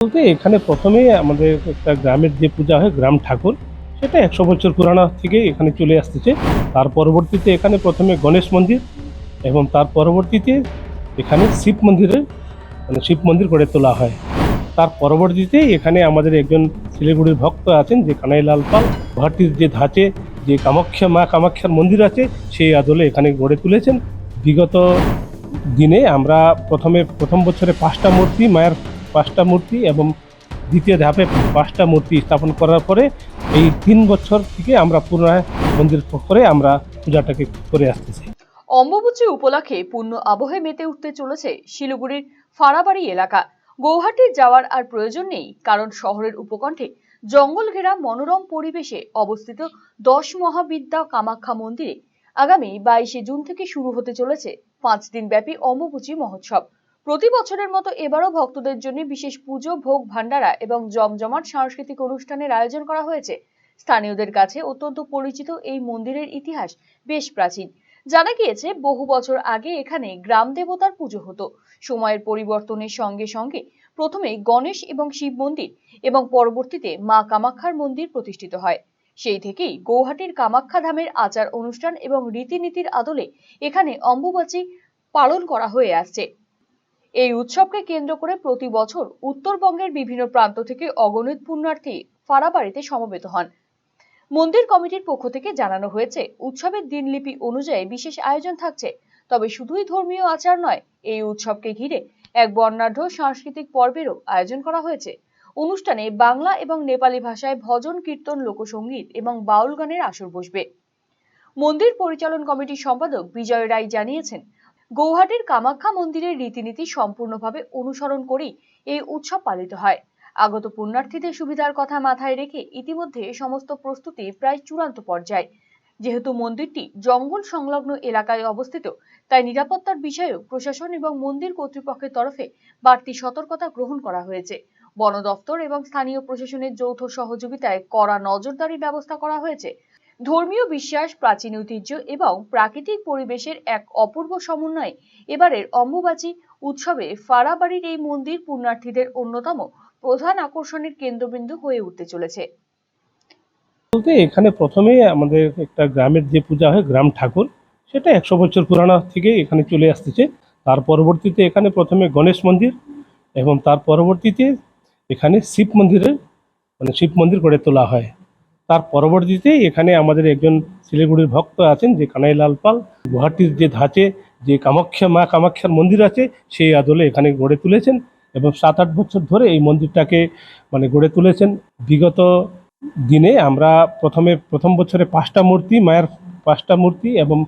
বলতে এখানে প্রথমেই আমাদের একটা গ্রামের যে পূজা হয় গ্রাম ঠাকুর, সেটা 100 বছর পুরানো থেকে এখানে চলে আসতেছে। তার পরবর্তীতে এখানে প্রথমে গণেশ মন্দির এবং তার পরবর্তীতে এখানে শিব মন্দির গড়ে তোলা হয়। তার পরবর্তীতে এখানে আমাদের একজন শিলিগুড়ির ভক্ত আছেন যে কানাইলাল পাল, গুয়াহাটির যে ধাঁচে যে মা কামাখ্যার মন্দির আছে সেই আদলে এখানে গড়ে তুলেছেন। বিগত দিনে আমরা প্রথম বছরে 5টা মূর্তি, মায়ের 5টা মূর্তি এবং দ্বিতীয় ধাপে 5টা মূর্তি স্থাপন করার পরে এই 3 বছর থেকে আমরা পুনরায় মন্দির করে আমরা পূজাটাকে করে আসতেছি। অম্বুবাচী উপলক্ষে পূর্ণ আবহে মেতে উঠতে চলেছে শিলিগুড়ির ফাড়াবাড়ি এলাকা। গৌহাটি যাওয়ার আর প্রয়োজন নেই, কারণ শহরের উপকণ্ঠে জঙ্গল ঘেরা মনোরম পরিবেশে অবস্থিত 10 মহাবিদ্যা কামাখ্যা মন্দিরে আগামী 22 জুন থেকে শুরু হতে চলেছে 5 দিন ব্যাপী অম্বুবাচী মহোৎসব। প্রতি বছরের মতো এবারও ভক্তদের জন্য বিশেষ পুজো, ভোগ ভান্ডারা এবং জমজমাট সাংস্কৃতিক অনুষ্ঠানের আয়োজন করা হয়েছে। স্থানীয়দের কাছে অত্যন্ত পরিচিত এই মন্দিরের ইতিহাস বেশ প্রাচীন। জানা গিয়েছে বহু বছর আগে এখানে গ্রাম দেবতার পুজো হতো। সময়ের পরিবর্তনের সঙ্গে সঙ্গে প্রথমে গণেশ এবং শিব মন্দির এবং পরবর্তীতে মা কামাখ্যার মন্দির প্রতিষ্ঠিত হয়। সেই থেকেই গৌহাটির কামাখ্যা ধামের আচার অনুষ্ঠান এবং রীতিনীতির আদলে এখানে অম্বুবাচী পালন করা হয়ে আসছে। এই উৎসবকে কেন্দ্র করে প্রতি বছর উত্তরবঙ্গের বিভিন্ন প্রান্ত থেকে অগণিত পুণ্যার্থী ফাড়াবাড়িতে সমবেত হন। মন্দির কমিটির পক্ষ থেকে জানানো হয়েছে, উৎসবের দিনলিপি অনুযায়ী বিশেষ আয়োজন থাকছে। তবে শুধুই ধর্মীয় আচার নয়, এই উৎসবকে ঘিরে এক বর্ণাঢ্য সাংস্কৃতিক পর্বেরও আয়োজন করা হয়েছে। অনুষ্ঠানে বাংলা এবং নেপালি ভাষায় ভজন, কীর্তন, লোকসঙ্গীত এবং বাউল গানের আসর বসবে। মন্দির পরিচালন কমিটির সম্পাদক বিজয় রায় জানিয়েছেন, গৌহাটির কামাখ্যা মন্দিরের রীতিনীতি সম্পূর্ণভাবে অনুসরণ করেই এই উৎসব পালিত হয়। আগত পুণ্যার্থীদের সুবিধার কথা মাথায় রেখে ইতিমধ্যে সমস্ত প্রস্তুতি প্রায় চূড়ান্ত পর্যায়ে। যেহেতু মন্দিরটি জঙ্গল সংলগ্ন এলাকায় অবস্থিত, তাই নিরাপত্তার বিষয়েও প্রশাসন এবং মন্দির কর্তৃপক্ষের তরফে বাড়তি সতর্কতা গ্রহণ করা হয়েছে। বন দফতর এবং স্থানীয় প্রশাসনের যৌথ সহযোগিতায় কড়া নজরদারি ব্যবস্থা করা হয়েছে। ধর্মীয় বিশ্বাস, প্রাচীন ঐতিহ্য এবং প্রাকৃতিক পরিবেশের এক অপূর্ব সমন্বয়ে এবারের অম্বুবাচী উৎসবে ফাড়াবাড়ির এই মন্দির পুণ্যার্থীদের অন্যতম প্রধান আকর্ষণের কেন্দ্রবিন্দু হয়ে উঠতে চলেছে। বলতে এখানে প্রথমেই আমাদের একটা গ্রামের যে পূজা হয় গ্রাম ঠাকুর, সেটা 100 বছর পুরানো থেকে এখানে চলে আসতেছে। তার পরবর্তীতে এখানে প্রথমে গণেশ মন্দির এবং তার পরবর্তীতে এখানে শিব মন্দির গড়ে তোলা হয়। তার পরবর্তীতে এখানে আমাদের একজন শিলিগুড়ির ভক্ত আছেন যে কানাইলাল পাল, গুয়াহাটির যে ধাঁচে যে মা কামাখ্যার মন্দির আছে সেই আদলে এখানে গড়ে তুলেছেন এবং 7-8 বছর ধরে এই মন্দিরটাকে গড়ে তুলেছেন। বিগত দিনে আমরা প্রথম বছরে 5টা মূর্তি, মায়ের 5টা মূর্তি এবং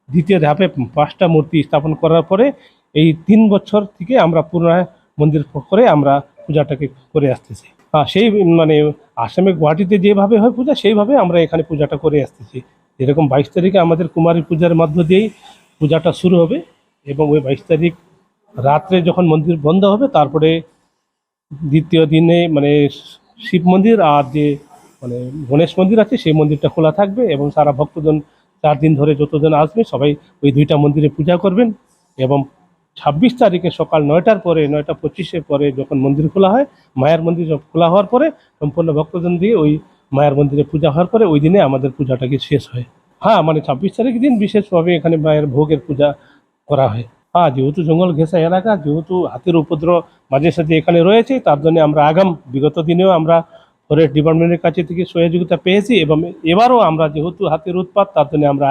দ্বিতীয় ধাপে 5টা মূর্তি স্থাপন করার পরে এই 3 বছর থেকে আমরা পুনরায় মন্দির করে আমরা পূজাটাকে করে আসতেছি। সেই আসামে গুয়াহাটিতে যেভাবে হয় পূজা, সেইভাবে আমরা এখানে পূজাটা করে আসতেছি। যেরকম 22 তারিখে আমাদের কুমারী পূজার মধ্য দিয়েই পূজাটা শুরু হবে এবং ওই 22 তারিখ রাত্রে যখন মন্দির বন্ধ হবে, তারপরে দ্বিতীয় দিনে শিব মন্দির আর যে গণেশ মন্দির আছে সেই মন্দিরটা খোলা থাকবে এবং সারা ভক্তজন 4 দিন ধরে যতজন আসবে সবাই ওই 2টা মন্দিরে পূজা করবেন। এবং 26 তারিখে সকাল 9টার পরে 9:25-এর পরে যখন মন্দির খোলা হয়, মায়ের মন্দির খোলা হওয়ার পরে সম্পূর্ণ ভক্তজন দিয়ে ওই মায়ের মন্দিরে পূজা হওয়ার পরে ওই দিনে আমাদের পূজাটাকে শেষ হয়। 26 তারিখ দিন বিশেষভাবে এখানে মায়ের ভোগের পূজা করা হয়। যেহেতু জঙ্গল ঘেঁষা এলাকা, যেহেতু হাতির উপদ্রব মাঝে সাঝে এখানে রয়েছে, তার জন্য আমরা বিগত দিনেও আমরা ফরেস্ট ডিপার্টমেন্টের কাছে থেকে সহযোগিতা পেয়েছি এবং এবারও আমরা যেহেতু হাতির উৎপাত, তার জন্য আমরা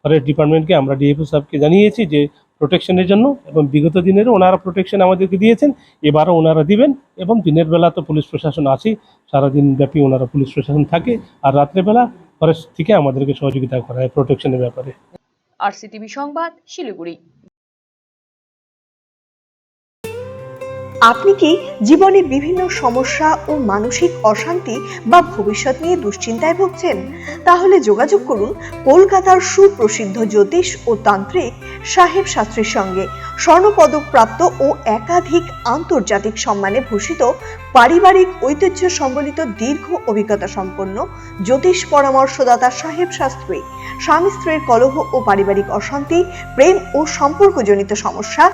ফরেস্ট ডিপার্টমেন্টকে আমরা ডিএফও সাহেবকে জানিয়েছি যে প্রোটেকশনের জন্য, এবং বিগত দিনেরও ওনারা প্রোটেকশন আমাদেরকে দিয়েছেন, এবারও ওনারা দিবেন। এবং দিনের বেলা তো পুলিশ প্রশাসন আছেই, সারাদিন ব্যাপী ওনারা পুলিশ প্রশাসন থাকে, আর রাত্রেবেলা ফরেস্ট থেকে আমাদেরকে সহযোগিতা করা হয় প্রোটেকশনের ব্যাপারে। আরসিটিভি সংবাদ, শিলিগুড়ি। আপনি কি জীবনের বিভিন্ন সমস্যা ও মানসিক অশান্তি বা ভবিষ্যৎ নিয়ে দুশ্চিন্তায় ভুগছেন? তাহলে যোগাযোগ করুন কলকাতার সুপ্রসিদ্ধ জ্যোতিষ ও তান্ত্রিক সাহেব শাস্ত্রীর সঙ্গে। স্বর্ণপদক প্রাপ্ত ও একাধিক আন্তর্জাতিক সম্মানে ভূষিত, পারিবারিক ঐতিহ্য সম্বলিত দীর্ঘ অভিজ্ঞতা সম্পন্ন জ্যোতিষ পরামর্শদাতা সাহেব শাস্ত্রী। স্বামী স্ত্রীর কলহ ও পারিবারিক অশান্তি, প্রেম ও সম্পর্কজনিত সমস্যা,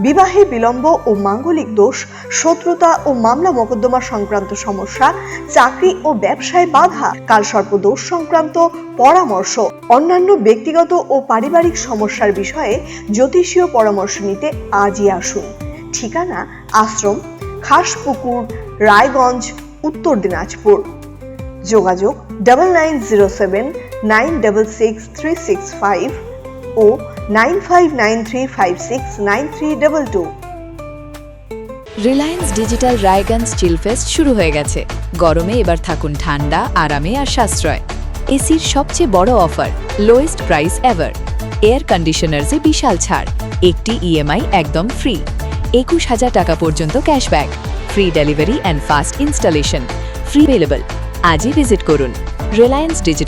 বিবাহে বিলম্ব ও মাঙ্গলিক দোষ, শত্রুতা ও মামলা মোকদ্দমা সংক্রান্ত সমস্যা, চাকরি ও ব্যবসায় বাধা, কালসর্প দোষ সংক্রান্ত পরামর্শ, অন্যান্য ব্যক্তিগত ও পারিবারিক সমস্যার বিষয়ে জ্যোতিষীয় পরামর্শ নিতে আজই আসুন। ঠিকানা আশ্রম, খাসপুকুর, রায়গঞ্জ, উত্তর দিনাজপুর। যোগাযোগ 9907966365 ও 9593569322। রিলায়েন্স ডিজিটাল রায়গঞ্জ চিলফেস্ট শুরু হয়ে গেছে। গরমে এবার থাকুন ঠান্ডা, আরামে আর সাশ্রয়। এসির সবচেয়ে বড় offer, lowest price ever. Air কন্ডিশনার্সে বিশাল ছাড়, একটি ইএমআই একদম ফ্রি, 21,000 টাকা পর্যন্ত cashback, free delivery and fast installation, free available. আজই ভিজিট করুন রিলায়েন্স ডিজিটাল